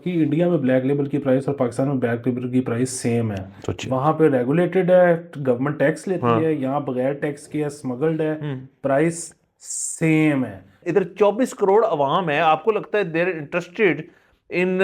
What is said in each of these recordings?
कि इंडिया में black label की प्राइस और पाकिस्तान में ब्लैक लेबल की प्राइस सेम है। सोचिए। वहाँ पे रेगुलेटेड है, गवर्नमेंट टैक्स लेती हाँ। है, यहाँ बगैर टैक्स के है, स्मगल्ड है, हम्म। प्राइस सेम है। इधर 24 करोड़ अवाम है, आपको लगता है देर इंटरेस्टेड इन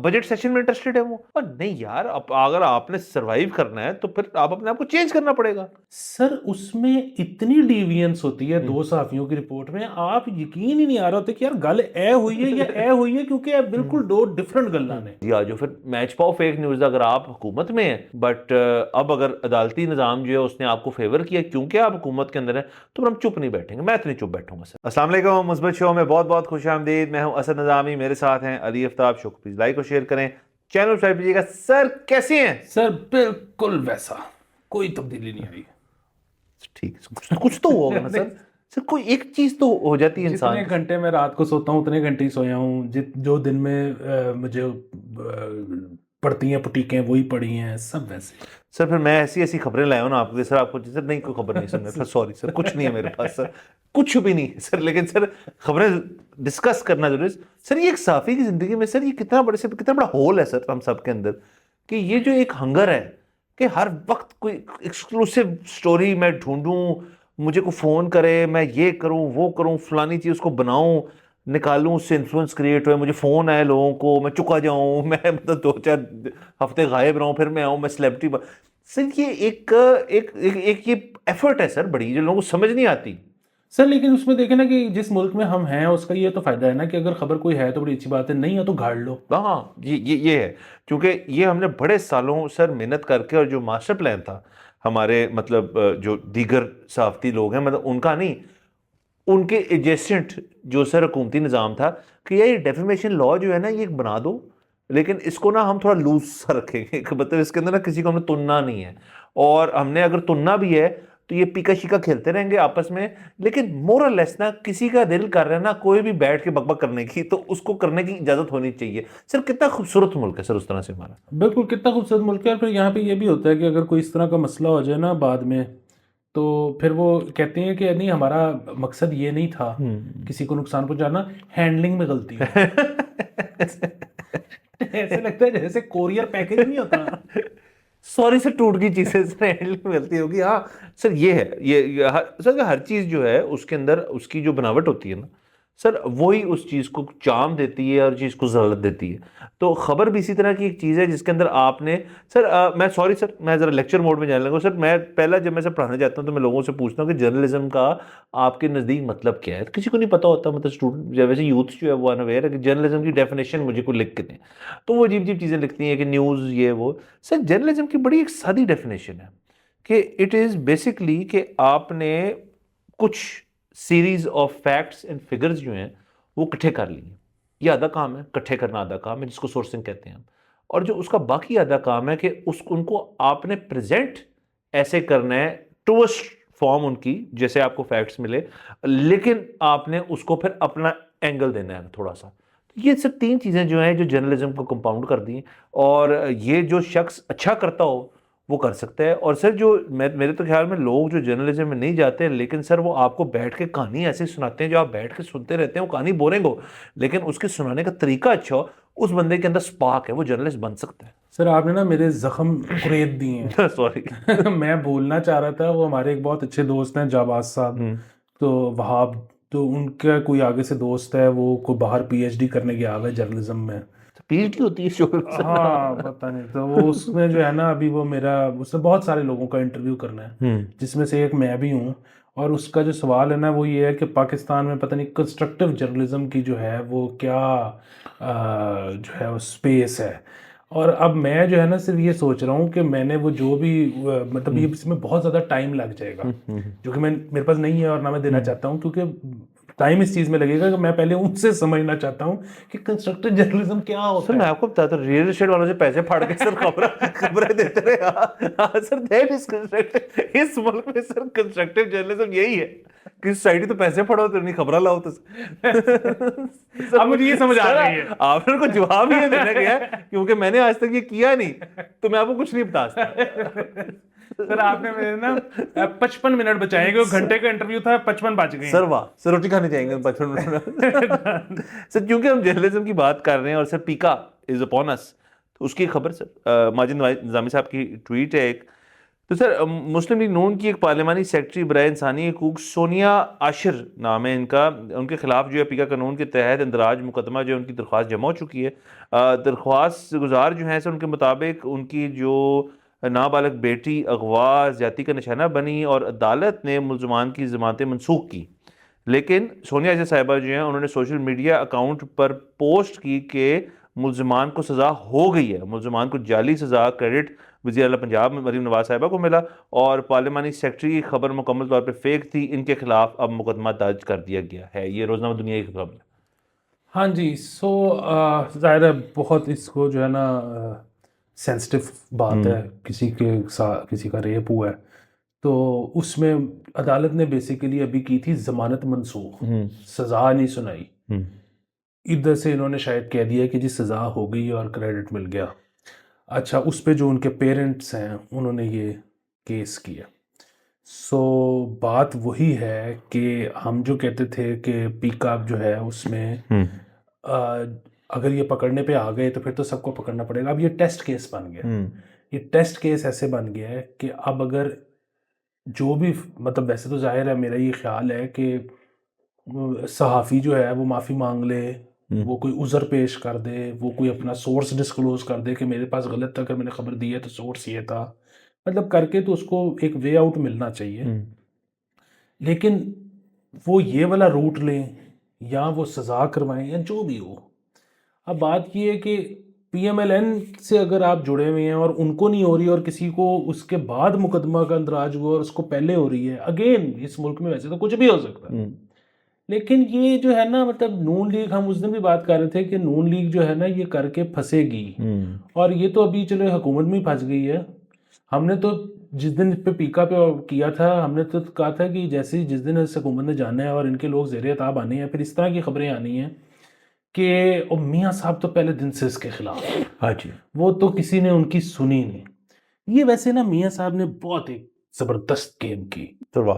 बजट सेशन में इंटरेस्टेड है वो? और नहीं यार, अगर आपने सरवाइव करना है तो फिर आप अपने आप को चेंज करना पड़ेगा। सर उसमें इतनी डिविएंस होती है हम्म। दो सहाफियों की रिपोर्ट में, आप यकीन ही नहीं आ रहा होता कि यार गल ए हुई है या ए हुई है, क्योंकि ये बिल्कुल दो डिफरेंट गल्ला ने। या जो फिर मैच पाओ फेक न्यूज अगर आप हुकूमत में है, बट अब अगर अदालती निजाम जो है उसने आपको फेवर किया क्योंकि आप हुकूमत के अंदर है, तो फिर हम चुप नहीं बैठेंगे। मैं तो नहीं चुप बैठूंगा सर। अस्सलाम वालेकुम, मुस्बत शो में बहुत बहुत खुश आमदीद। मैं हूं असद निजामी, मेरे साथ हैं Ali Aftab. Show please like और शेयर करें, चैनल सब्सक्राइब कीजिएगा। सर कैसे हैं? सर बिल्कुल वैसा, कोई तब्दीली नहीं आई। ठीक है, कुछ तो होगा ना सर। सर कोई एक चीज तो हो जाती है इंसान जितने के। घंटे मैं रात को सोता हूँ उतने घंटे ही सोया हूँ। जो दिन में मुझे पड़ती हैं पुटीकें वही पड़ी हैं, सब वैसे। सर फिर मैं ऐसी ऐसी खबरें लाया हूं ना आपके लिए सर, आपको सर नहीं कोई खबर नहीं सुनना सर, सॉरी सर, कुछ नहीं है मेरे पास सर, कुछ भी नहीं है सर। लेकिन सर खबरें डिस्कस करना जरूरी है सर। ये एक साफी की जिंदगी में सर ये कितना बड़ा होल है सर हम सब के अंदर, कि ये जो एक हंगर है कि हर वक्त कोई एक्सक्लूसिव स्टोरी मैं ढूंढूं, मुझे को फोन करे, मैं ये करूं वो करूं, फलानी चीज को बनाऊं, निकालूं, उससे इन्फ्लुएंस क्रिएट हुए, मुझे फोन आए लोगों को, मैं चुका जाऊं, मैं मतलब 2-4 हफ्ते गायब रहूं, फिर मैं आऊं, मैं सेलिब्रिटी। सर ये एक ये एफर्ट है सर बड़ी, जो लोगों को समझ नहीं आती। सर लेकिन उसमें देखे ना कि जिस मुल्क में हम हैं उसका ये तो फायदा है ना कि अगर खबर कोई है तो बड़ी अच्छी बात है, नहीं है तो गाड़ लो। हाँ ये है, क्योंकि ये हमने बड़े सालों सर मेहनत करके, और जो मास्टर प्लान था हमारे मतलब जो दीगर सहाफती लोग हैं, मतलब उनका नहीं, उनके एजेंट जो सर हुकूमती निज़ाम था, कि ये डेफेमेशन लॉ जो है ना ये बना दो, लेकिन इसको ना हम थोड़ा लूज सा रखेंगे कि मतलब इसके अंदर ना किसी को हमने तुनना नहीं है, और हमने अगर तुनना भी है तो ये पीका शिका खेलते रहेंगे आपस में। लेकिन मोरल लेस ना किसी का दिल कर रहा है ना कोई भी बैठ के बकबक करने की, तो उसको करने की इजाजत होनी चाहिए। सर कितना खूबसूरत मुल्क है सर उस तरह से हमारा। बिल्कुल, कितना खूबसूरत मुल्क है। और फिर यहाँ पे ये भी होता है कि अगर कोई इस तरह का मसला हो जाए ना बाद में, तो फिर वो कहते हैं कि नहीं हमारा मकसद ये नहीं था किसी को नुकसान पहुंचाना, हैंडलिंग में गलती हो गई। ऐसे लगता है जैसे कोरियर पैकेज नहीं होता। सॉरी सर, टूट गई चीजें सर, हैंडल में गलती होगी। हाँ सर ये है, सर हर चीज जो है उसके अंदर उसकी जो बनावट होती है ना सर, वही उस चीज को चार्म देती है और चीज को जरूरत देती है। तो खबर भी इसी तरह की एक चीज है जिसके अंदर आपने सर मैं सॉरी सर, मैं जरा लेक्चर मोड में जाने लगा सर। मैं पहला जब मैं सर पढ़ाने जाता हूँ तो मैं लोगों से पूछता हूँ कि जर्नलिज्म का आपके नजदीक मतलब क्या है। किसी को नहीं पता होता, मतलब स्टूडेंट वैसे यूथ जो है वो अनअवेयर है कि जर्नलिज्म की डेफिनेशन मुझे को लिख के दें, तो वो अजीब अजीब चीजें लिखती हैं कि न्यूज़ ये वो। सर जर्नलिज्म की बड़ी एक सादी डेफिनेशन है कि इट इज़ बेसिकली कि आपने कुछ series of facts and figures जो हैं वो इकट्ठे कर लिए। ये आधा काम है, इकट्ठे करना आधा काम है जिसको सोर्सिंग कहते हैं हम। और जो उसका बाकी आधा काम है कि उस उनको आपने प्रेजेंट ऐसे करना है टू फॉर्म उनकी जैसे आपको फैक्ट्स मिले, लेकिन आपने उसको फिर अपना एंगल देना है थोड़ा सा। तो ये सब तीन चीज़ें जो हैं जो जर्नलिज्म को कंपाउंड कर दी। और ये जो शख्स अच्छा करता हो वो कर सकता है। और सर जो मेरे तो ख्याल में लोग जो जर्नलिज्म में नहीं जाते, लेकिन सर वो आपको बैठ के कहानी ऐसे सुनाते हैं जो आप बैठ के सुनते रहते हैं, वो कहानी बोरिंग हो लेकिन उसके सुनाने का तरीका अच्छा हो, उस बंदे के अंदर स्पार्क है, वो जर्नलिस्ट बन सकता है। सर आपने ना मेरे जख्म कुरेद दिए सॉरी। हैं। मैं बोलना चाह रहा था, वो हमारे एक बहुत अच्छे दोस्त हैं जाबाज साहब, हम्म। तो वहाब, तो उनका कोई आगे से दोस्त है, वो को बाहर पीएचडी करने गया हुआ है जर्नलिज्म में। पीएचडी होती है शो में हाँ सर? पता नहीं, तो वो उसमें जो है ना अभी वो मेरा उसने बहुत सारे लोगों का इंटरव्यू करना है, हम्म। जिसमें से एक मैं भी हूँ। और उसका जो सवाल है ना वो ये है कि पाकिस्तान में पता नहीं कंस्ट्रक्टिव जर्नलिज्म की जो है वो क्या जो है वो स्पेस है। और अब मैं जो है ना सिर्फ ये सोच रहा हूँ कि मैंने वो जो भी मतलब ये इसमें बहुत ज़्यादा टाइम लग जाएगा, जो कि मैं मेरे पास नहीं है और ना मैं देना चाहता हूँ, क्योंकि टाइम इस चीज़ में लगेगा कि मैं पहले उनसे समझना चाहता हूँ कि कंस्ट्रक्टिव जर्नलिज्म क्या सर होता मैं है। आपको बताता हूँ, रियल एस्टेट वालों से पैसे फाड़ के सर खबरें देते रहे। हाँ हाँ सर, दैट इज कंस्ट्रक्टिव। इस मुल्क में सर कंस्ट्रक्टिव जर्नलिज्म यही है कि सोसाइटी तो पैसे फाड़ो तो नहीं खबर लाओ तो सर। अब मुझे ये समझ आ सर गई है। आपने को जवाब ही देना गया है, क्योंकि मैंने आज तक ये किया नहीं तो मैं आपको कुछ नहीं बता सकता। सर आपने मेरे ना 55 मिनट बचाए, क्योंकि घंटे का इंटरव्यू था, 55 बच गए। सर वाह सर, रोटी खाने जाएंगे 55 मिनट। सर क्योंकि हम जर्नलिज्म की बात कर रहे हैं और सर पीका इज अपॉन अस, तो उसकी खबर सर माजिद निजामी साहब की ट्वीट है एक। तो सर मुस्लिम लीग नून की एक पार्लिमानी सेक्रेटरी बराए इंसानी हकूक सोनिया आशिर नाम है इनका, उनके खिलाफ जो है पीका कानून के तहत इंदराज मुकदमा जो है उनकी दरख्वास्त जमा हो चुकी है। दरख्वास्त गुजार जो है सर उनके मुताबिक उनकी जो नाबालिग बेटी अगवा ज्यादती का निशाना बनी और अदालत ने मुलजमान की जमानतें मनसूख की। लेकिन सोनिया आयशा साहिबा जो हैं उन्होंने सोशल मीडिया अकाउंट पर पोस्ट की कि मुलजमान को सज़ा हो गई है, मुलजमान को जाली सज़ा क्रेडिट वज़ीर आला पंजाब मरीम नवाज साहिबा को मिला और पार्लिमानी सेक्रेटरी की खबर मुकम्मल तौर पर फेक थी, इनके खिलाफ अब मुकदमा दर्ज कर दिया गया है। ये रोज़नामा दुनिया की खबर है। हाँ जी। सो ज़ाहिर है बहुत इसको जो है ना सेंसिटिव बात है, किसी के साथ किसी का रेप हुआ है तो उसमें अदालत ने बेसिकली अभी की थी ज़मानत मनसूख, सज़ा नहीं सुनाई। इधर से इन्होंने शायद कह दिया कि जी सज़ा हो गई और क्रेडिट मिल गया। अच्छा, उस पे जो उनके पेरेंट्स हैं उन्होंने ये केस किया। सो बात वही है कि हम जो कहते थे कि पीकॉक जो है उसमें अगर ये पकड़ने पे आ गए तो फिर तो सबको पकड़ना पड़ेगा। अब ये टेस्ट केस बन गया। ये टेस्ट केस ऐसे बन गया है कि अब अगर जो भी, मतलब वैसे तो जाहिर है, मेरा ये ख्याल है कि सहाफ़ी जो है वो माफ़ी मांग ले, वो कोई उज़र पेश कर दे, वो कोई अपना सोर्स डिस्क्लोज कर दे कि मेरे पास गलत था, अगर मैंने खबर दी है तो सोर्स ये था, मतलब करके तो उसको एक वे आउट मिलना चाहिए। लेकिन वो ये वाला रूट लें या वो सज़ा करवाएं या जो भी हो। अब बात ये है कि पीएमएलएन से अगर आप जुड़े हुए हैं और उनको नहीं हो रही और किसी को उसके बाद मुकदमा का अंदराज हुआ और उसको पहले हो रही है, अगेन इस मुल्क में वैसे तो कुछ भी हो सकता है, लेकिन ये जो है ना, मतलब नून लीग, हम उस दिन भी बात कर रहे थे कि नून लीग जो है ना ये करके फंसेगी। और ये तो अभी चलो हुकूमत में ही फंस गई है। हमने तो जिस दिन पे पीका पे किया था, हमने तो कहा था कि जैसे ही जिस दिन इस हुकूमत ने जाना है और इनके लोग ज़ेर ताब आने हैं, फिर इस तरह की खबरें आनी हैं कि मियाँ साहब तो पहले दिन से इसके खिलाफ, हाँ जी, वो तो किसी ने उनकी सुनी नहीं। ये वैसे ना मियाँ साहब ने बहुत एक ज़बरदस्त गेम की तो वाह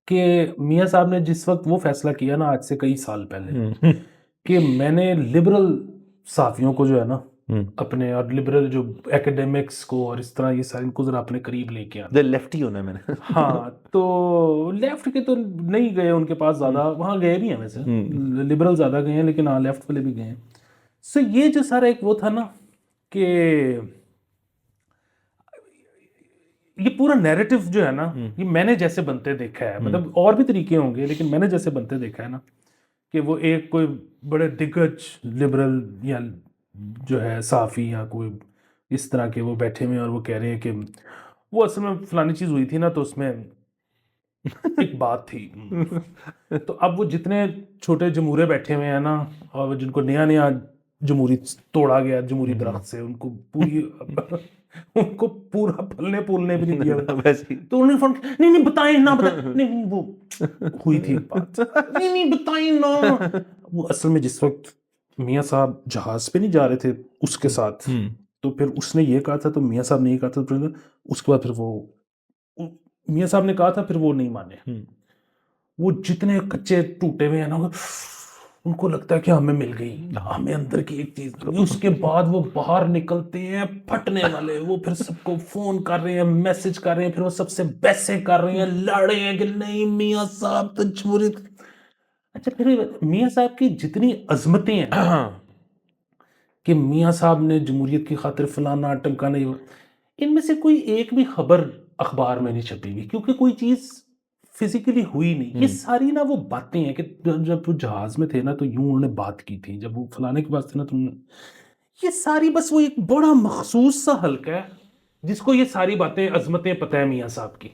कि मियाँ साहब ने जिस वक्त वो फैसला किया ना आज से कई साल पहले कि मैंने लिबरल साफियों को जो है ना अपने, और लिबरल जो एकेडमिक्स को और इस तरह ये सारे इनको जरा अपने करीब लेके आना। लेफ्टी होना है मैंने। हाँ, तो लेफ्ट के तो नहीं गए उनके पास ज़्यादा, वहाँ गए भी हैं वैसे, लिबरल ज़्यादा गए हैं, लेकिन हाँ लेफ्ट वाले भी गए हैं। सो ये जो सारा एक वो था ना कि ये पूरा नैरेटिव जो है ना, ये मैंने जैसे बनते देखा है, मतलब और भी तरीके होंगे लेकिन मैंने जैसे बनते देखा है ना, कि वो एक कोई बड़े दिग्गज लिबरल या जो है साफ़ी या कोई इस तरह के वो बैठे हुए हैं और वो कह रहे हैं कि वो असल में फलानी चीज़ हुई थी ना तो उसमें एक बात थी। तो अब वो जितने छोटे जमूरे बैठे हुए हैं ना, और जिनको नया नया जमूरी तोड़ा गया जमूरी दरख्त से, उनको पूरी उनको पूरा फलने फूलने भी नहीं दिया वैसे तो उन्होंने फोन, नहीं नहीं बताएं ना, नहीं वो हुई थी एक बात, नहीं नहीं बताएं ना। वो असल में जिस वक्त मियाँ साहब जहाज पे नहीं जा रहे थे उसके साथ, तो फिर उसने ये कहा था तो मियाँ साहब ने ये कहा था, फिर उसके बाद फिर वो मियाँ साहब ने कहा था, फिर वो नहीं माने। वो जितने कच्चे टूटे हुए हैं ना, उनको लगता है कि हमें मिल गई, हमें अंदर की एक चीज। उसके बाद वो बाहर निकलते हैं फटने वाले, वो फिर सबको फोन कर रहे हैं, मैसेज कर रहे हैं, फिर वो सबसे बहसें कर रहे हैं, लड़ रहे हैं कि नहीं मियाँ साहब तो जमहूरियत। अच्छा, फिर मियाँ साहब की जितनी अजमतें हैं कि मियाँ साहब ने जमहूरियत की खातिर फलाना टमकाना, इनमें से कोई एक भी खबर अखबार में नहीं छपी हुई, क्योंकि कोई चीज फिजिकली हुई नहीं। ये सारी ना वो बातें हैं कि जब वो जहाज में थे ना तो यूं उन्होंने बात की थी, जब वो फलाने के पास थे ना तो ये सारी बस वो एक बड़ा मखसूस सा हल्का है जिसको ये सारी बातें अजमतें पता है मियाँ साहब की,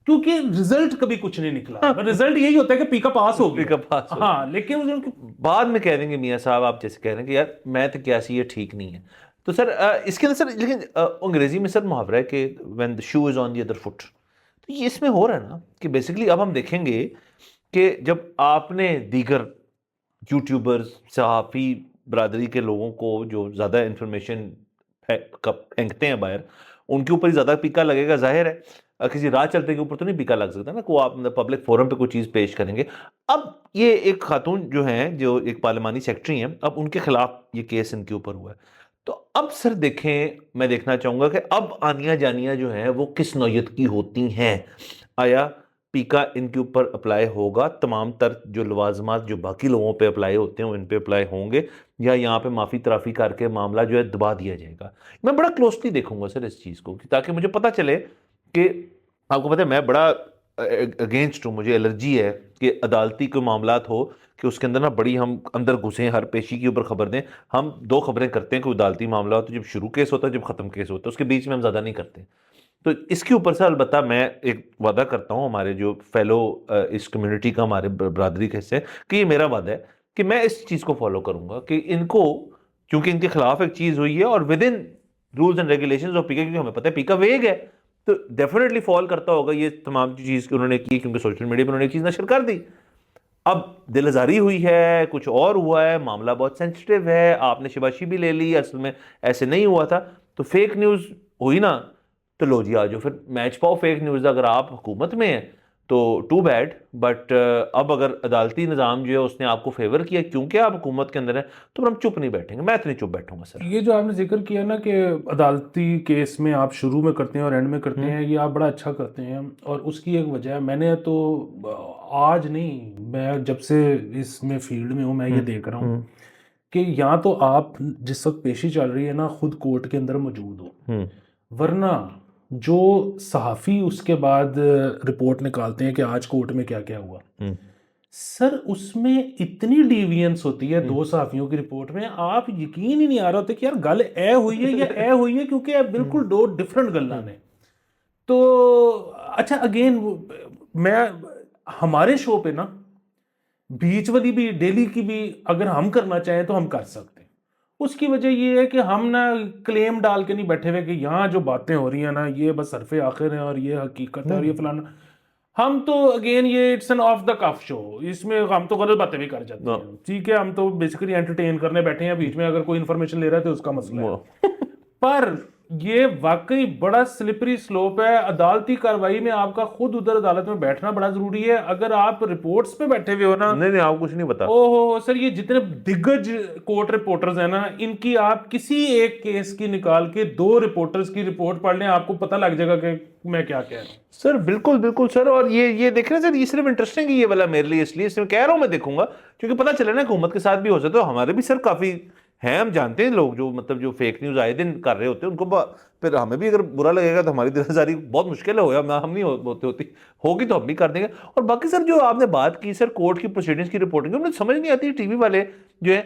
क्योंकि रिजल्ट कभी कुछ नहीं निकला। रिजल्ट यही होता है कि पीका पास हो गया। पीका पास हो हाँ, लेकिन बाद में कह देंगे मियाँ साहब आप जैसे कह रहे हैं कि यार मैं तो क्या सी ये ठीक नहीं है। तो सर इसके अंदर सर, लेकिन अंग्रेजी में सर मुहावरा है कि when the shoe is on the other foot. तो ये इसमें हो रहा है ना कि बेसिकली अब हम देखेंगे कि जब आपने दीगर यूट्यूबर्स सहाफ़ी बरादरी के लोगों को जो ज़्यादा इंफॉर्मेशन फेंकते हैं बाहर, उनके ऊपर ही ज़्यादा पीका लगेगा, जाहिर है। किसी राह चलते के ऊपर तो नहीं पीका लग सकता ना, को आप पब्लिक फोरम पे कोई चीज़ पेश करेंगे। अब ये एक खातून जो हैं, जो एक पार्लिमानी सेक्रेटरी हैं, अब उनके खिलाफ ये केस इनके ऊपर हुआ है। तो अब सर देखें, मैं देखना चाहूँगा कि अब आनिया जानिया जो हैं वो किस नौयत की होती हैं। आया पीका इनके ऊपर अप्लाई होगा, तमाम तर जो लवाजमात जो बाकी लोगों पे अप्लाई होते हैं वो इन पे अप्लाई होंगे, या यहाँ पे माफ़ी तराफी करके मामला जो है दबा दिया जाएगा। मैं बड़ा क्लोजली देखूंगा सर इस चीज़ को, ताकि मुझे पता चले कि आपको पता है मैं बड़ा अगेंस्ट हूँ, मुझे एलर्जी है कि अदालती कोई मामलात हो कि उसके अंदर ना बड़ी हम अंदर घुसें, हर पेशी के ऊपर खबर दें। हम दो खबरें करते हैं, कोई अदालती मामला हो तो जब शुरू केस होता है, जब ख़त्म केस होता है, उसके बीच में हम ज़्यादा नहीं करते। तो इसके ऊपर से अलबत्ता मैं एक वादा करता हूँ हमारे जो फेलो इस कम्युनिटी का, हमारे बरादरी के हिस्से, कि ये मेरा वादा है कि मैं इस चीज़ को फॉलो करूँगा कि इनको, क्योंकि इनके खिलाफ एक चीज़ हुई है और with in rules and regulations of पीका, क्योंकि हमें पता है पीका वेग है, तो डेफिनेटली फॉल करता होगा ये तमाम चीज़ कि उन्होंने की, क्योंकि सोशल मीडिया पर उन्होंने एक चीज़ नशर कर दी। अब दिलजारी हुई है, कुछ और हुआ है, मामला बहुत सेंसिटिव है, आपने शिबाशी भी ले ली, असल में ऐसे नहीं हुआ था, तो फेक न्यूज़ हुई ना, तो लो जी आ जाओ फिर मैच पाओ फेक न्यूज़। अगर आप हुकूमत में हैं तो टू बैड, बट अब अगर अदालती निज़ाम जो है उसने आपको फेवर किया क्योंकि आप हुकूमत के अंदर हैं, तो फिर हम चुप नहीं बैठेंगे। मैं तो नहीं चुप बैठूंगा सर। ये जो आपने जिक्र किया ना कि अदालती केस में आप शुरू में करते हैं और एंड में करते हैं, ये आप बड़ा अच्छा करते हैं। और उसकी एक वजह है, मैंने तो आज नहीं, मैं जब से इसमें फील्ड में हूँ मैं ये देख रहा हूँ कि यहाँ तो आप जिस वक्त पेशी चल रही है ना, खुद कोर्ट के अंदर मौजूद हो, वरना जो सहाफ़ी उसके बाद रिपोर्ट निकालते हैं कि आज कोर्ट में क्या क्या हुआ, सर उसमें इतनी डिविएंस होती है दो सहाफियों की रिपोर्ट में, आप यकीन ही नहीं आ रहा होता कि यार गल ए हुई है या ए हुई है, क्योंकि ये बिल्कुल दो डिफरेंट गल्लां ने। तो अच्छा अगेन मैं हमारे शो पे ना बीच वाली भी डेली की भी अगर हम करना चाहें तो हम कर सकते हैं। उसकी वजह ये है कि हम ना क्लेम डाल के नहीं बैठे हुए कि यहाँ जो बातें हो रही हैं ना ये बस हरफे आखिर है और ये हकीकत है और ये फलाना। हम तो अगेन ये it's an off the cuff show, इसमें हम तो गलत बातें भी कर जाते हैं, ठीक है, हम तो बेसिकली एंटरटेन करने बैठे हैं, बीच में अगर कोई इन्फॉर्मेशन ले रहा है तो उसका मसला है। पर ये वाकई बड़ा स्लिपरी स्लोप है। अदालती कार्रवाई में आपका खुद उधर अदालत में बैठना बड़ा जरूरी है। अगर आप रिपोर्ट्स पे बैठे हुए हो ना, नहीं नहीं, आप कुछ नहीं बता। ओहो सर, ये जितने दिग्गज कोर्ट रिपोर्टर्स हैं ना, इनकी आप किसी एक केस की निकाल के दो रिपोर्टर्स की रिपोर्ट पढ़ लें, आपको पता लग जाएगा कि मैं क्या कह रहा हूँ। सर बिल्कुल बिल्कुल सर, और ये देख रहे हैं सर, ये सिर्फ इंटरेस्टिंग है ये वाला मेरे लिए, इसलिए इसमें कह रहा हूँ मैं देखूंगा, क्योंकि पता चला ना हुकूमत के साथ भी हो सकता है। हमारे भी सर काफी हैं, हम जानते हैं लोग जो मतलब जो फेक न्यूज आए दिन कर रहे होते हैं, उनको फिर हमें भी अगर बुरा लगेगा तो हमारी दिलजारी बहुत मुश्किल है, हम नहीं होती होगी तो हम भी कर देंगे। और बाकी सर जो आपने बात की सर कोर्ट की प्रोसीडिंग्स की रिपोर्टिंग, मुझे समझ नहीं आती टीवी वाले जो है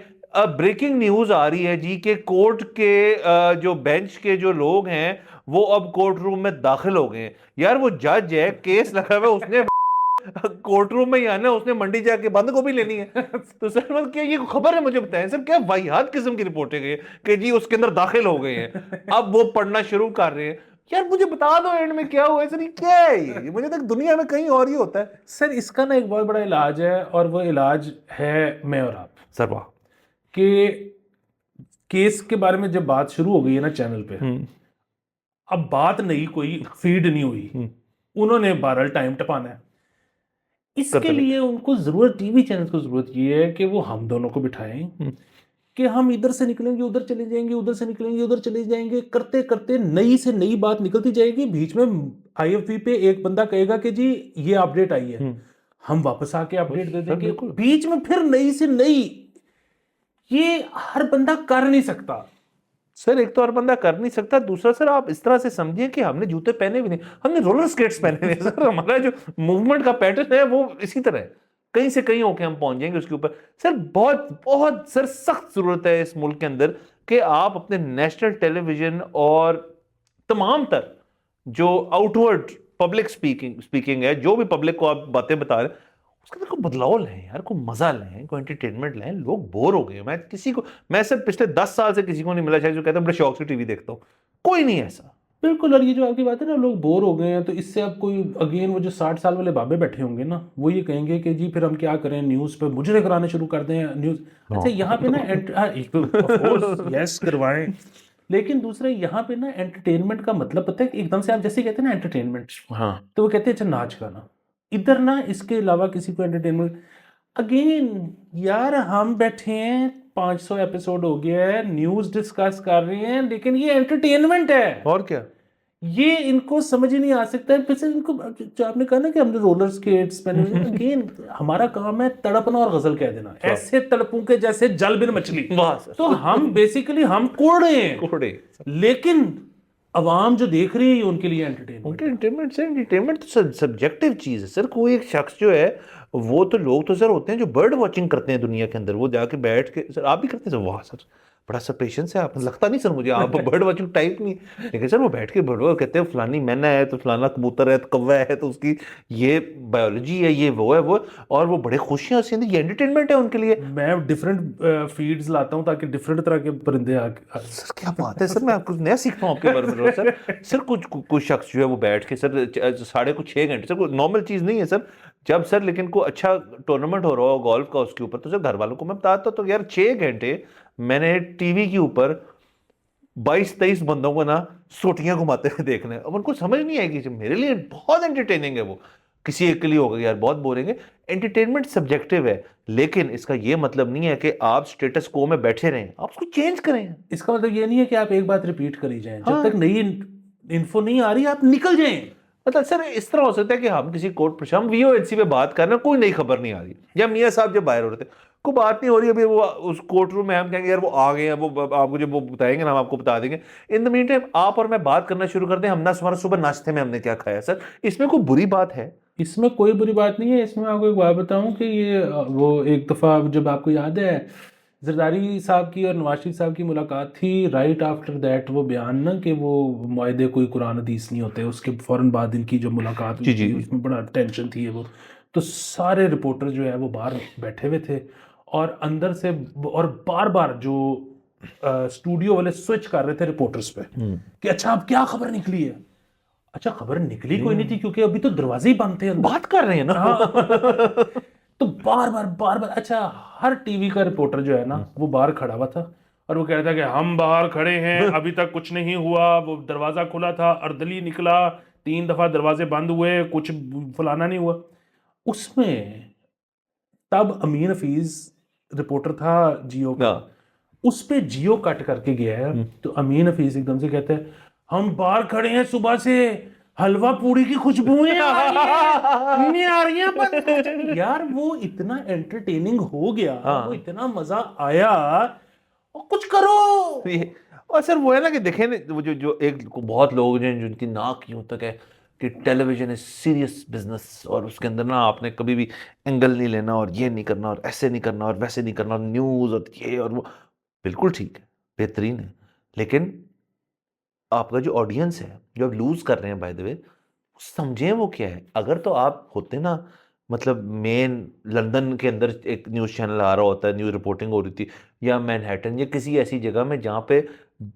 ब्रेकिंग न्यूज आ रही है जी कि कोर्ट के जो बेंच के जो लोग हैं वो अब कोर्ट रूम में दाखिल हो गए हैं। यार वो जज है, केस लगा हुआ है, उसने कोर्ट रूम में ही आना है, उसने मंडी जाके बंद गोभी लेनी है। तो सर मतलब क्या ये खबर है, मुझे बताएं सर, क्या वाहियात किस्म की रिपोर्टें गई कि जी उसके अंदर दाखिल हो गए हैं, अब वो पढ़ना शुरू कर रहे हैं। यार मुझे बता दो एंड में क्या हुआ है सर, ये क्या है ये, मुझे तक दुनिया में कहीं और ही होता है सर। इसका ना एक बहुत बड़ा इलाज है, और वो इलाज है मैं और आप सर। वाह, कि केस के बारे में जब बात शुरू हो गई है ना चैनल पे, अब बात नहीं, कोई फीड नहीं हुई, उन्होंने 12 टाइम टपाना है। इसके लिए उनको जरूरत, टीवी चैनल को जरूरत ये है कि वो हम दोनों को बिठाएं कि हम इधर से निकलेंगे उधर चले जाएंगे, उधर से निकलेंगे उधर चले जाएंगे, करते करते नई से नई बात निकलती जाएगी। बीच में IFP पे एक बंदा कहेगा कि जी ये अपडेट आई है, हम वापस आके अपडेट दे देंगे, बीच में फिर नई से नई। ये हर बंदा कर नहीं सकता सर, एक तो हर बंदा कर नहीं सकता, दूसरा सर आप इस तरह से समझिए कि हमने जूते पहने भी नहीं, हमने रोलर स्केट्स पहने हैं सर। हमारा जो मूवमेंट का पैटर्न है वो इसी तरह है, कहीं से कहीं होके हम पहुंच जाएंगे उसके ऊपर। सर बहुत बहुत सर सख्त जरूरत है इस मुल्क के अंदर कि आप अपने नेशनल टेलीविजन और तमाम तर जो आउटवर्ड पब्लिक स्पीकिंग है, जो भी पब्लिक को आप बातें बता रहे हैं, उसके अंदर कोई बदलाव लें यार, कोई मजा लें, कोई एंटरटेनमेंट लें। लोग बोर हो गए। मैं सर पिछले 10 साल से किसी को नहीं मिला शायद जो कहता है बड़े शौक से टीवी देखता हूँ, कोई नहीं है ऐसा। बिल्कुल। और ये जो आपकी बात है ना, लोग बोर हो गए हैं, तो इससे अब कोई अगेन वो जो 60 साल वाले बाबे बैठे होंगे ना, वो ये कहेंगे कि जी फिर हम क्या करें, न्यूज़ पे मुजरे कराने शुरू कर दें न्यूज़। अच्छा यहाँ पे ना यस करवाएं, लेकिन दूसरा यहाँ पे ना एंटरटेनमेंट का मतलब पता है कि एकदम से आप जैसे कहते हैं ना एंटरटेनमेंट, हाँ तो वो कहते हैं अच्छा नाच गाना, इधर ना इसके अलावा किसी को एंटरटेनमेंट, अगेन यार हम बैठे हैं 500 एपिसोड हो गया है, न्यूज़ डिस्कस कर रहे हैं, लेकिन ये एंटरटेनमेंट है, और क्या। ये इनको समझ ही नहीं आ सकता है। फिर से इनको जो आपने कहा ना कि हमने रोलर स्केट्स पहने, अगेन हमारा काम है तड़पना और गजल कह देना, ऐसे तड़पूं के जैसे जल बिन मछली। वाह सर। तो हम बेसिकली हम कोड़ रहे हैं, कोड़े। लेकिन अवाम जो देख रही है ये उनके लिए एंटरटेनमेंट। उनके एंटरटेनमेंट सर, एंटरटेनमेंट तो सब्जेक्टिव चीज है सर। कोई एक शख्स जो है, वो तो लोग तो सर होते हैं जो बर्ड वॉचिंग करते हैं दुनिया के अंदर, वो जाके बैठ के, सर आप भी करते हैं सर, वाह सर बड़ा सा पेशेंस है आप, लगता नहीं सर मुझे आप बर्ड वॉचिंग टाइप नहीं, लेकिन सर वो बैठ के बर्ड कहते हैं फलानी मैना है तो फलाना कबूतर है तो कौवा है तो उसकी ये बायोलॉजी है, ये वो है वो, और वो बड़े खुशियां से, ये एंटरटेनमेंट है उनके लिए। मैं डिफरेंट फीड्स लाता हूँ ताकि डिफरेंट तरह के परिंदे सर क्या बात है सर, मैं कुछ नया सीखता हूँ आपके बारे में सर। सर कुछ शख्स जो है वो बैठ के सर 6.5 घंटे, सर कोई नॉर्मल चीज नहीं है सर, जब सर लेकिन कोई अच्छा टूर्नामेंट हो रहा हो गोल्फ का उसके ऊपर, तो सर घर वालों को मैं बताता तो यार 6 घंटे मैंने टीवी के ऊपर 22-23 बंदों को ना सोटियां घुमाते हुए देखना है, अब उनको समझ नहीं आएगी। जो मेरे लिए बहुत एंटरटेनिंग है वो, किसी एक के लिए होगा यार बहुत बोरिंग है। एंटरटेनमेंट सब्जेक्टिव है, लेकिन इसका ये मतलब नहीं है कि आप स्टेटस को में बैठे रहें, आप उसको चेंज करें। इसका मतलब ये नहीं है कि आप एक बात रिपीट करी जाएं, जब हाँ। तक नई इन्फो नहीं आ रही आप निकल जाएं। मतलब सर इस तरह हो सकता है कि हम किसी कोर्ट पर हम वीओएनसी पे बात कर रहे हैं, कोई नई खबर नहीं आ रही, या मियां साहब जब बाहर हो रहे थे कोई बात नहीं हो रही, अभी वो उस कोर्ट रूम में हम कहेंगे यार वो आ गए हैं, वो आपको जब वो बताएंगे ना हम आपको बता देंगे। इन द मीन टाइम आप और मैं बात करना शुरू कर दें, हम ना हमारा सुबह नाश्ते में हमने क्या खाया, सर इसमें कोई बुरी बात है? इसमें कोई बुरी बात नहीं है। इसमें आपको एक बात बताऊं कि ये वो एक दफ़ा जब आपको याद है जरदारी साहब की और नवाज शरीफ साहब की मुलाकात थी, राइट आफ्टर दैट वो बयान ना कि वो मुआहदे कोई कुरान हदीस नहीं होते, उसके फ़ौरन बाद इनकी जो मुलाकात हुई जी जी थी उसमें बड़ा टेंशन थी वो, तो सारे रिपोर्टर जो है वो बाहर बैठे हुए थे और अंदर से और बार बार जो स्टूडियो वाले स्विच कर रहे थे रिपोर्टर्स पे कि अच्छा अब क्या खबर निकली है। अच्छा खबर निकली कोई नहीं थी क्योंकि अभी तो दरवाजे ही बंद थे अंदर। बात कर रहे हैं ना। हाँ। तो बार बार अच्छा हर टीवी का रिपोर्टर जो है ना वो बाहर खड़ा हुआ था और वो कह रहा था कि हम बाहर खड़े हैं अभी तक कुछ नहीं हुआ, वो दरवाजा खुला था अर्दली निकला, 3 दफा दरवाजे बंद हुए, कुछ फलाना नहीं हुआ। उसमें तब अमीन हफीज रिपोर्टर था जियो का, हाँ। उस पे जियो कट करके गया है, तो अमीन हफीज एकदम से कहते हैं हम बाहर खड़े हैं सुबह से, हलवा पूड़ी की खुशबुएं आ रही हैं, न्यारियां बन। यार वो इतना एंटरटेनिंग हो गया, हाँ। वो इतना मजा आया, और कुछ करो। और सर वो है ना कि देखें ना, वो जो जो एक बहुत लोग जो हैं जिनकी नाक यूं तक है कि टेलीविजन इज सीरियस बिजनेस, और उसके अंदर ना आपने कभी भी एंगल नहीं लेना और ये नहीं करना और ऐसे नहीं करना और वैसे नहीं करना, और न्यूज़ और ये और वो, बिल्कुल ठीक है, बेहतरीन है, लेकिन आपका जो ऑडियंस है जो आप लूज कर रहे हैं बाय द वे, समझें वो क्या है। अगर तो आप होते ना, मतलब मेन लंदन के अंदर एक न्यूज़ चैनल आ रहा होता है, न्यूज़ रिपोर्टिंग हो रही थी, या मैनहट्टन या किसी ऐसी जगह में जहाँ पे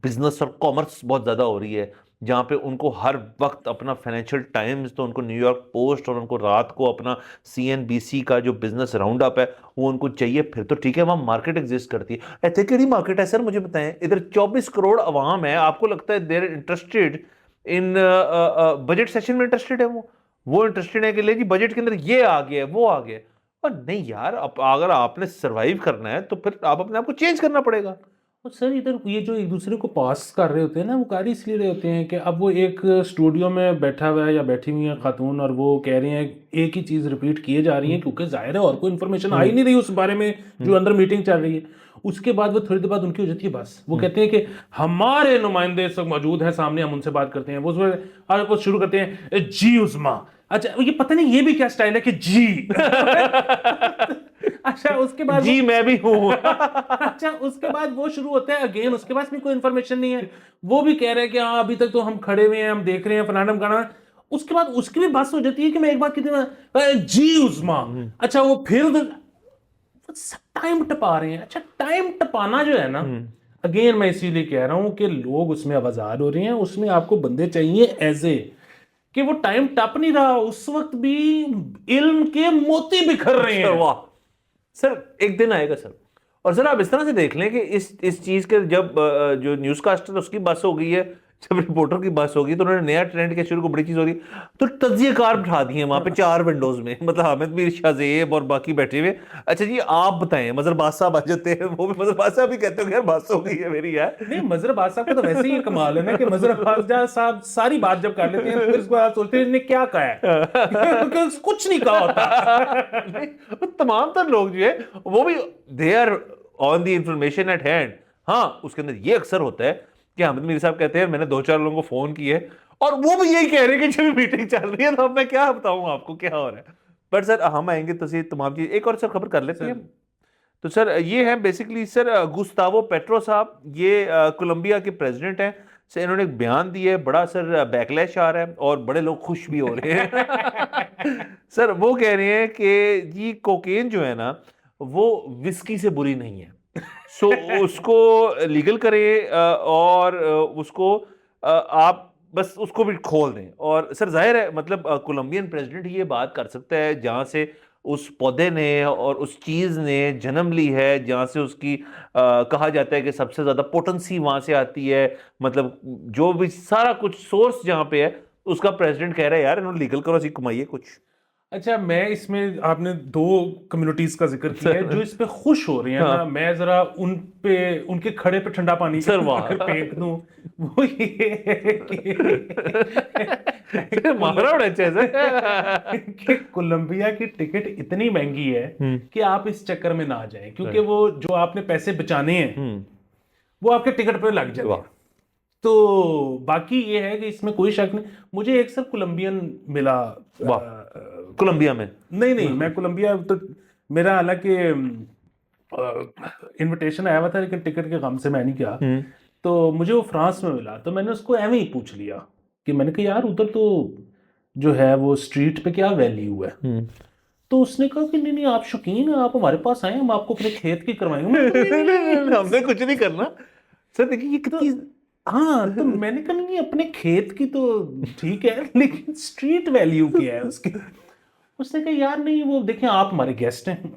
बिजनेस और कॉमर्स बहुत ज़्यादा हो रही है, जहाँ पे उनको हर वक्त अपना फाइनेंशियल टाइम्स, तो उनको न्यूयॉर्क पोस्ट, और उनको रात को अपना सीएनबीसी का जो बिजनेस राउंड अप है वो उनको चाहिए, फिर तो ठीक है, वहाँ मार्केट एग्जिस्ट करती है। ऐसे केड़ी मार्केट है सर मुझे बताएं, इधर 24 करोड़ अवाम है, आपको लगता है देर इंटरेस्टेड इन बजट सेशन में इंटरेस्टेड है? वो इंटरेस्टेड है कि ले जी बजट के अंदर ये आ गया है वो आ गया है, और नहीं यार, अगर आपने सरवाइव करना है तो फिर आप अपने आप को चेंज करना पड़ेगा। और सर इधर ये जो एक दूसरे को पास कर रहे होते हैं ना, वो कर इसलिए रहे होते हैं कि अब वो एक स्टूडियो में बैठा हुआ है या बैठी हुई है खातून, और वो कह रही हैं एक ही चीज़ रिपीट किए जा रही है क्योंकि जाहिर है और कोई इन्फॉर्मेशन आ ही नहीं रही उस बारे में जो अंदर मीटिंग चल रही है। उसके बाद वो थोड़ी देर बाद उनकी हो जाती है बस, वो कहते हैं कि हमारे नुमाइंदे सब मौजूद हैं सामने, हम उनसे बात करते हैं। वो उसमें वो शुरू करते हैं जी उस्मा, अच्छा ये पता नहीं ये भी क्या स्टाइल है कि जी। अच्छा उसके बाद जी मैं भी हूं। अच्छा उसके बाद वो शुरू होता है अगेन, उसके पास भी कोई इन्फॉर्मेशन नहीं है, वो भी कह रहे हैं कि हाँ अभी तक तो हम खड़े हुए हैं, हम देख रहे हैं फलाना गाना। उसके बाद उसकी भी बात हो जाती है कि मैं एक बात कितनी जी उस्मा, अच्छा वो फिर टाइम टपा रहे हैं। अच्छा टाइम टपाना जो है ना, अगेन मैं इसीलिए कह रहा हूं कि लोग उसमें आवाजाद हो रहे हैं, उसमें आपको बंदे चाहिए ऐसे कि वो टाइम टप नहीं रहा, उस वक्त भी इल्म के मोती बिखर रहे हैं। वाह सर, एक दिन आएगा सर, और सर आप इस तरह से देख लें कि इस चीज के जब जो न्यूज कास्टर उसकी बस हो गई है, जब रिपोर्टर की बस होगी, तो उन्होंने नया ट्रेंड क्या शुरू को, बड़ी चीज हो रही है, तो तज्जिएकार बिठा दिए वहां पे 4 विंडोज में, मतलब हामिद मीर, शाहजेब और बाकी बैठे हुए। अच्छा जी आप बताएं, मजहर साहब आ जाते हैं, वो भी मजहर साहब भी कहते हो यार बस हो गई है मेरी यार। नहीं, मजहर अब्बास साहब का तो वैसे ही ये कमाल है ना कि मजहर अब्बास साहब सारी बात जब कर लेते हैं फिर इसको आप सोचते हैं इसने क्या कहा है क्योंकि कुछ नहीं कहा होता। नहीं, तमाम तर लोग जो है वो भी they are on the information at hand. हाँ उसके अंदर ये अक्सर होता है कि हामिद मीर साहब कहते हैं मैंने 2-4 लोगों को फोन किए और वो भी यही कह रहे हैं कि जब मीटिंग चल रही है तो अब मैं क्या बताऊं आपको क्या हो रहा है। पर सर हम आएंगे तो तमाम चीज एक और सर खबर कर लेते हैं। तो सर ये है बेसिकली सर गुस्तावो पेट्रो साहब, ये कोलंबिया के प्रेसिडेंट हैं सर। इन्होंने एक बयान दिया है, बड़ा सर बैकलैश आ रहा है और बड़े लोग खुश भी हो रहे हैं सर वो कह रहे हैं कि जी कोकेन जो है ना वो विस्की से बुरी नहीं है, सो उसको लीगल करें और उसको आप बस उसको भी खोल दें। और सर जाहिर है मतलब कोलंबियन प्रेसिडेंट ही ये बात कर सकता है जहां से उस पौधे ने और उस चीज ने जन्म ली है, जहां से उसकी कहा जाता है कि सबसे ज्यादा पोटेंसी वहां से आती है, मतलब जो भी सारा कुछ सोर्स जहां पे है उसका प्रेसिडेंट कह रहा है यार इन्होंने लीगल करो, सी कमाइए कुछ। अच्छा, मैं इसमें आपने दो कम्युनिटीज का जिक्र किया है जो इस पे खुश हो रही है ना, हाँ मैं जरा उन पे उनके खड़े पे ठंडा पानी सर वाह अगर फेंक दूं, वो ये है मारा बड़ा अच्छा है कि कोलंबिया की टिकट इतनी महंगी है कि आप इस चक्कर में ना आ जाएं, क्योंकि वो जो आपने पैसे बचाने हैं वो आपके टिकट पे लग जाते हैं। तो बाकी ये है कि इसमें कोई शक नहीं। मुझे एक सर कोलंबियन मिला कोलंबिया में। नहीं नहीं, मैं कोलंबिया तो मेरा हालांकि इनविटेशन आया हुआ था लेकिन टिकट के गम से मैं नहीं गया। तो मुझे वो फ्रांस में मिला, तो मैंने उसको एवं ही पूछ लिया कि मैंने कहा यार उधर तो जो है वो स्ट्रीट पे क्या वैल्यू है। तो उसने कहा कि नहीं नहीं आप शौकीन हैं, आप हमारे पास आए, हम आपको अपने खेत की करवाएंगे। हमने कुछ नहीं करना सर, देखिए ये कितनी हाँ, तो मैंने कहा नहीं अपने खेत की तो ठीक है लेकिन स्ट्रीट वैल्यू क्या है उसकी। उसने कहा यार नहीं वो देखें आप हमारे गेस्ट हैं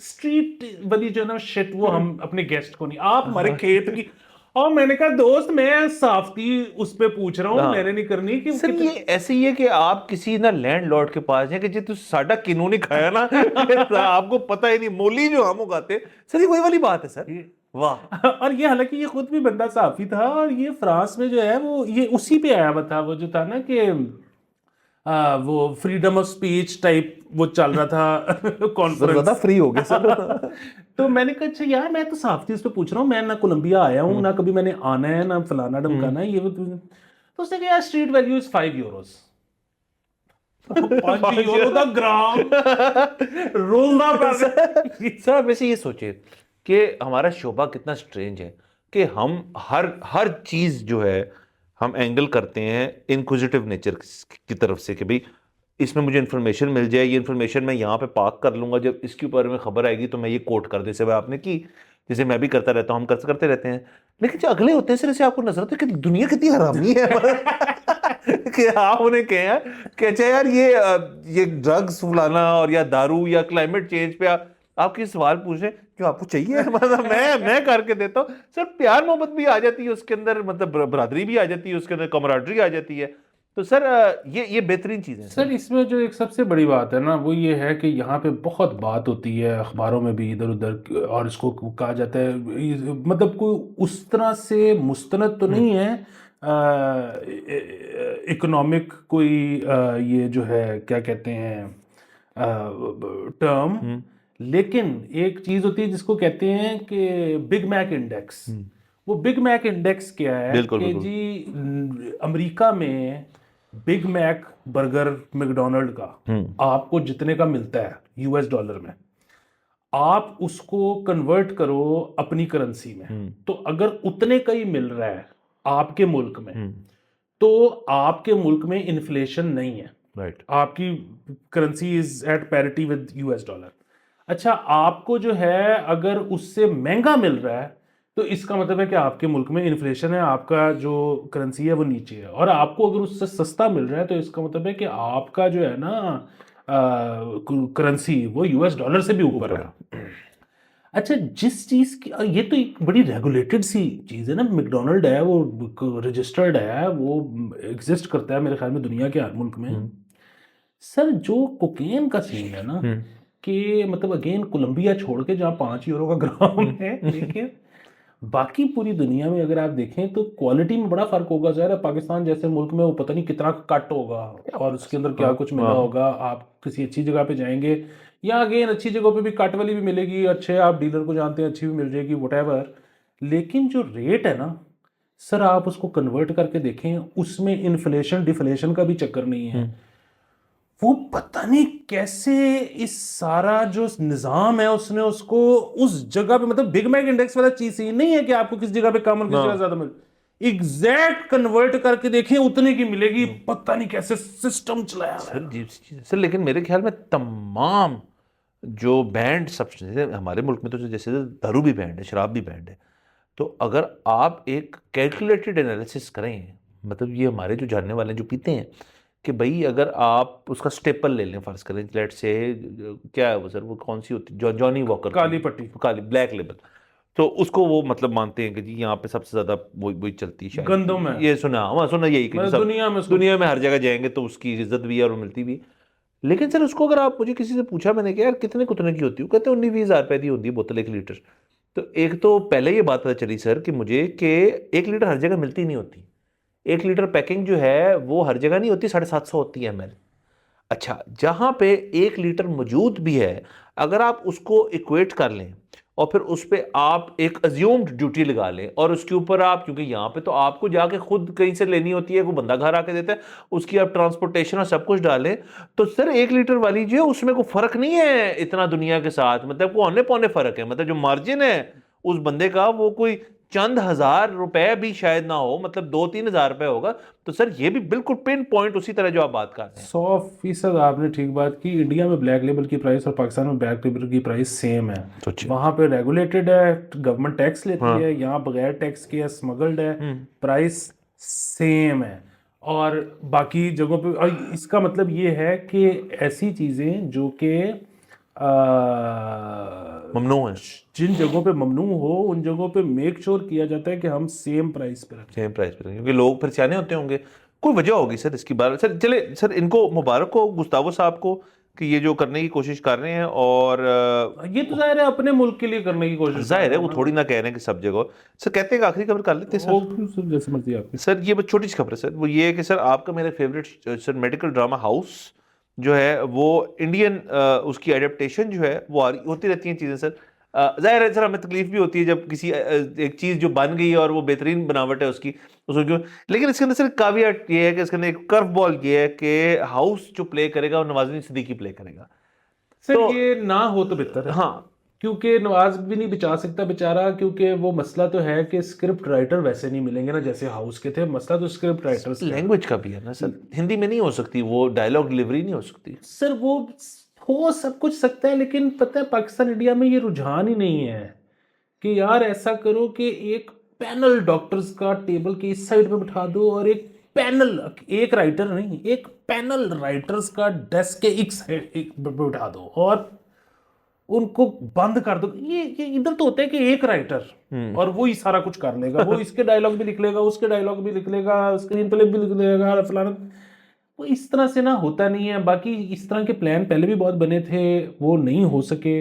स्ट्रीट वाली जो ना शिट वो हम अपने गेस्ट को नहीं, आप हमारे खेत की। और मैंने कहा दोस्त मैं साफ्ती उस पे पूछ रहा हूँ, मैंने नहीं करनी कि सर ये ऐसे ही है कि आप किसी ना लैंडलॉर्ड के पास हैं कि जी तू साडा किन्नू नहीं खाया ना आपको पता ही नहीं मोली जो हम उगाते। सर ये वही वाली बात है सर, वाह। और ये हालांकि ये खुद भी बंदा साफी था और ये फ्रांस में जो है वो ये उसी पे आया हुआ था, वो जो था ना कि वो फ्रीडम ऑफ स्पीच टाइप वो चल रहा था कॉन्फ्रेंस, ज्यादा फ्री हो गए सर तो मैंने कहा अच्छा यार मैं तो साफ्ती उस पे पूछ रहा हूँ, मैं ना कोलंबिया आया हूँ ना कभी मैंने आना है ना फलाना डमकाना है ये वो। तो उसने कहा यार street value is 5 Euros 5 euro का ग्राम रोलना पैसे। सर वैसे ये सोचिए कि हमारा शोभा कितना स्ट्रेंज है कि हम हर चीज जो है हम एंगल करते हैं इंक्विजिटिव नेचर की तरफ से कि भाई इसमें मुझे इन्फॉर्मेशन मिल जाए, ये इन्फॉर्मेशन मैं यहाँ पे पार्क कर लूंगा, जब इसके ऊपर में खबर आएगी तो मैं ये कोट कर दे, जैसे आपने की, जैसे मैं भी करता रहता हूँ, हम करते रहते हैं। लेकिन जो अगले होते हैं सर ऐसे आपको नजर आता है कि दुनिया कितनी हरामी है कि आप उन्हें कहें कि अच्छा यार ये ड्रग्स फुलाना और या दारू या क्लाइमेट चेंज पे आपकी सवाल पूछे जो आपको चाहिए मतलब मैं करके देता हूँ सर। प्यार मोहब्बत भी आ जाती है उसके अंदर, मतलब बरादरी भी आ जाती है उसके अंदर, कमराडरी आ जाती है। तो सर ये बेहतरीन चीज़ है सर। इसमें जो एक सबसे बड़ी बात है ना वो ये है कि यहाँ पे बहुत बात होती है अखबारों में भी इधर उधर, और इसको कहा जाता है मतलब कोई उस तरह से मुस्तनद तो नहीं है इकोनॉमिक कोई ये जो है क्या कहते हैं टर्म, लेकिन एक चीज होती है जिसको कहते हैं कि बिग मैक इंडेक्स। वो बिग मैक इंडेक्स क्या है कि जी अमेरिका में बिग मैक बर्गर मैकडोनल्ड का आपको जितने का मिलता है यूएस डॉलर में, आप उसको कन्वर्ट करो अपनी करेंसी में, तो अगर उतने का ही मिल रहा है आपके मुल्क में तो आपके मुल्क में इन्फ्लेशन नहीं है, राइट। आपकी currency is at parity with US dollar. अच्छा, आपको जो है अगर उससे महंगा मिल रहा है तो इसका मतलब है कि आपके मुल्क में इन्फ्लेशन है, आपका जो करेंसी है वो नीचे है। और आपको अगर उससे सस्ता मिल रहा है तो इसका मतलब है कि आपका जो है ना करेंसी वो यूएस डॉलर से भी ऊपर है। अच्छा, जिस चीज़ की ये तो एक बड़ी रेगुलेटेड सी चीज़ है ना, मैकडॉनल्ड है वो रजिस्टर्ड है, वो एग्जिस्ट करता है मेरे ख्याल में दुनिया के हर मुल्क में। सर जो कोकेन का सीन है ना, कि मतलब अगेन कोलंबिया छोड़ के जहाँ 5 यूरो का ग्राम है, लेकिन बाकी पूरी दुनिया में अगर आप देखें तो क्वालिटी में बड़ा फर्क होगा। ज़ाहिर है पाकिस्तान जैसे मुल्क में वो पता नहीं कितना कट होगा और उसके अंदर क्या कुछ मिला होगा। आप किसी अच्छी जगह पे जाएंगे, या अगेन अच्छी जगह पे भी कट वाली भी मिलेगी, अच्छे आप डीलर को जानते हैं, अच्छी भी मिल जाएगी वटेवर। लेकिन जो रेट है ना सर, आप उसको कन्वर्ट करके देखें, उसमें इन्फ्लेशन डिफ्लेशन का भी चक्कर नहीं है। वो पता नहीं कैसे इस सारा जो निज़ाम है उसने उसको उस जगह पे, मतलब बिग मैक इंडेक्स वाला चीज ही नहीं है कि आपको किस जगह पे कम और किस जगह ज्यादा मिले, एग्जैक्ट कन्वर्ट करके देखें उतने की मिलेगी। पता नहीं कैसे सिस्टम चलाया है सर जी सर, लेकिन मेरे ख्याल में तमाम जो बैंड सब्सटेंस हमारे मुल्क में, तो जैसे दारू भी बैंड है, शराब भी बैंड है, तो अगर आप एक कैलकुलेटेड एनालिसिस करें, मतलब ये हमारे जो जानने वाले हैं जो पीते हैं, कि भाई अगर आप उसका स्टेपल ले लें, फर्ज करें लेट से, क्या है वो सर, वो कौन सी होती है, जॉनी वॉकर काली पट्टी। काली ब्लैक लेबल, तो उसको वो मतलब मानते हैं कि जी यहाँ पे सबसे ज्यादा वही वही चलती है शायद, गंदम है, ये सुना, हाँ सुना यही कि मतलब सब दुनिया में उसको दुनिया में हर जगह जाएंगे तो उसकी इज्जत भी है और वो मिलती भी है। लेकिन सर उसको अगर आप, मुझे किसी से पूछा मैंने कि यार कितने कुतने की होती है, वो कहते हैं 19-20 हज़ार रुपए की होती है बोतल 1 लीटर। तो एक तो पहले ये बात पता चली सर कि मुझे कि 1 लीटर हर जगह मिलती नहीं होती। 1 लीटर पैकिंग जो है वो हर जगह नहीं होती, 750 होती है ml। अच्छा, जहां पे 1 लीटर मौजूद भी है, अगर आप उसको इक्वेट कर लें और फिर उस पर आप एक अज्यूम्ड ड्यूटी लगा लें, और उसके ऊपर आप, क्योंकि यहाँ पे तो आपको जाके खुद कहीं से लेनी होती है, कोई बंदा घर आके देता है, उसकी आप ट्रांसपोर्टेशन और सब कुछ डालें, तो सर 1 लीटर वाली जो है उसमें कोई फर्क नहीं है इतना दुनिया के साथ, मतलब को औने पौने फर्क है, मतलब जो मार्जिन है उस बंदे का वो कोई चंद हजार रुपए भी शायद ना हो, मतलब 2-3 हज़ार रुपए होगा। तो सर ये भी बिल्कुल पिन पॉइंट उसी तरह जो आप बात कर रहे हैं। 100% आपने ठीक बात की। इंडिया में ब्लैक लेबल की प्राइस और पाकिस्तान में ब्लैक लेबल की प्राइस सेम है। सोचिए। वहाँ पे रेगुलेटेड है, गवर्नमेंट टैक्स लेती हाँ। है, यहाँ बगैर टैक्स के है, स्मगल्ड है, प्राइस सेम है। और बाकी जगहों पे, और इसका मतलब ये है कि ऐसी चीज़ें जो कि ममनू है। जिन जगहों पे ममनू हो उन जगहों पे मेक श्योर किया जाता है कि हम सेम प्राइस पे रखें। सेम प्राइस पे, क्योंकि लोग फिर सियाने होते होंगे, कोई वजह होगी सर इसकी बात। सर चले सर, इनको मुबारक हो गुस्तावो साहब को कि ये जो करने की कोशिश कर रहे हैं, और ये तो जाहिर है अपने मुल्क के लिए करने की कोशिश कर जाहिर रहे है हैं वो ना। थोड़ी ना कह रहे हैं कि सब जगह। सर कहते हैं कि आखिरी खबर कर लेते हैं वो सर। सर जैसे मर्जी आपकी। सर ये बस छोटी सी खबर है सर, वो ये है कि सर आपका मेरा favourite sir medical drama house जो है वो इंडियन, उसकी एडेप्टेशन जो है वो होती रहती हैं चीज़ें सर। जाहिर है सर हमें तकलीफ भी होती है जब किसी एक चीज़ जो बन गई है और वो बेहतरीन बनावट है उसकी, उसको क्यों। लेकिन इसके अंदर सर कावियाट ये है कि इसके अंदर एक कर्व बॉल ये है कि हाउस जो प्ले करेगा वो नवाजुद्दीन सिद्दीकी प्ले करेगा। सर तो ये ना हो तो बेहतर है, हाँ, क्योंकि नवाज भी नहीं बचा सकता बेचारा, क्योंकि वो मसला तो है कि स्क्रिप्ट राइटर वैसे नहीं मिलेंगे ना जैसे हाउस के थे। मसला तो स्क्रिप्ट राइटर्स का है। लैंग्वेज का भी है ना सर, हिंदी में नहीं हो सकती वो डायलॉग डिलीवरी, नहीं हो सकती। सर वो हो सब कुछ सकता है, लेकिन पता है पाकिस्तान इंडिया में ये रुझान ही नहीं है कि यार ऐसा करो कि एक पैनल डॉक्टर्स का टेबल के इस साइड पे बिठा दो, और एक पैनल, एक राइटर नहीं, एक पैनल राइटर्स का डेस्क के एक साइड एक पे बिठा दो और उनको बंद कर दो। ये इधर तो होता है कि एक राइटर और वो ही सारा कुछ कर लेगा, वो इसके डायलॉग भी लिख लेगा, उसके डायलॉग भी लिख लेगा, स्क्रीन प्ले भी लिख लेगा, फलाना। वो इस तरह से ना होता नहीं है। बाकी इस तरह के प्लान पहले भी बहुत बने थे, वो नहीं हो सके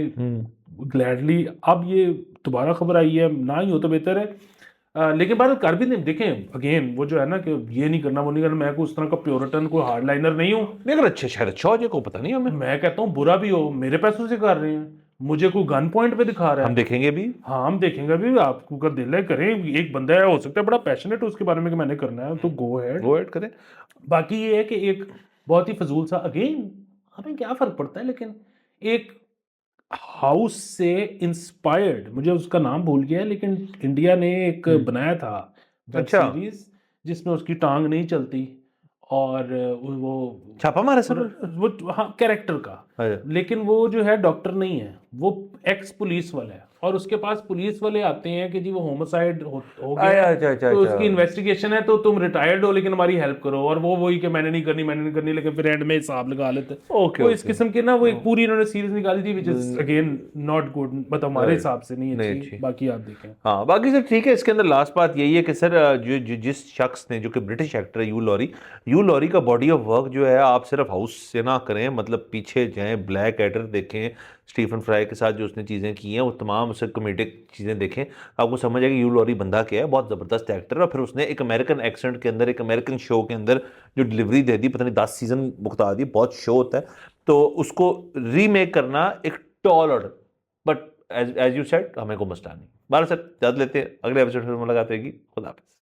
ग्लैडली। अब ये दोबारा खबर आई है, ना ही हो तो बेहतर है। लेकिन बात कर भी नहीं, देखें अगेन वो जो है ना कि ये नहीं करना वो नहीं करना, मैं कोई उस तरह का प्योरिटन कोई हार्डलाइनर नहीं हूँ। नहीं, अगर अच्छे शायद अच्छा हो जाए, को पता नहीं हमें। मैं कहता हूँ बुरा भी हो, मेरे पैसों से कर रहे हैं, मुझे कोई गन पॉइंट पे दिखा रहा हम है। देखेंगे भी। हाँ हम देखेंगे भी, आपको का दिल है करें। एक बंदा है, हो सकता है बड़ा पैशनेट उसके बारे में कि मैंने करना है, तो गो हैड। गो ऐड करें। बाकी ये है कि एक बहुत ही फजूल सा, अगेन हमें क्या फर्क पड़ता है, लेकिन एक हाउस से इंस्पायर्ड, मुझे उसका नाम भूल गया है, लेकिन इंडिया ने एक बनाया था वेब अच्छा। सीरीज जिसमें उसकी टांग नहीं चलती, और वो छापा मारा सर। वो हाँ कैरेक्टर का, अच्छा। लेकिन वो जो है डॉक्टर नहीं है, वो एक्स पुलिस वाला है। और उसके पास पुलिस वाले आते हैं कि जी वो होमिसाइड हो गया अच्छा है, अच्छा अच्छा तो अच्छा। उसकी इन्वेस्टिगेशन है, तो तुम रिटायर्ड हो लेकिन हमारी हेल्प करो, और वो वही कि मैंने नहीं करनी, लेकिन फिर एंड में हिसाब लगा लेते हैं। ओके वो इस ओके। किस्म के ना, वो एक पूरी इन्होंने सीरीज निकाली थी, which is again not good, मतलब हमारे राइट। हिसाब से नहीं नहीं अच्छी, अच्छी। बाकी आप देखें। हाँ बाकी सर ठीक है, इसके अंदर लास्ट बात यही है कि सर जिस शख्स ने, जो कि ब्रिटिश एक्टर है यू लॉरी का बॉडी ऑफ वर्क जो है, आप सिर्फ हाउस से ना करें, मतलब पीछे जाएं, ब्लैक एडर देखें, स्टीफन फ्राई के साथ जो उसने चीज़ें की हैं वो तमाम उसे कॉमेडिक चीज़ें देखें, आपको समझ आएगा यू लॉरी बंदा क्या है, बहुत ज़बरदस्त एक्टर है। और फिर उसने एक अमेरिकन एक्सेंट के अंदर, एक अमेरिकन शो के अंदर जो डिलीवरी दे दी, पता नहीं 10 सीजन मुख्ता दी, बहुत शो होता है, तो उसको रीमेक करना एक tall order, but as you said हमें को मसला नहीं। बारह सर याद लेते हैं, अगले एपिसोड में मुलाकात होगी। खुदा हाफिज़।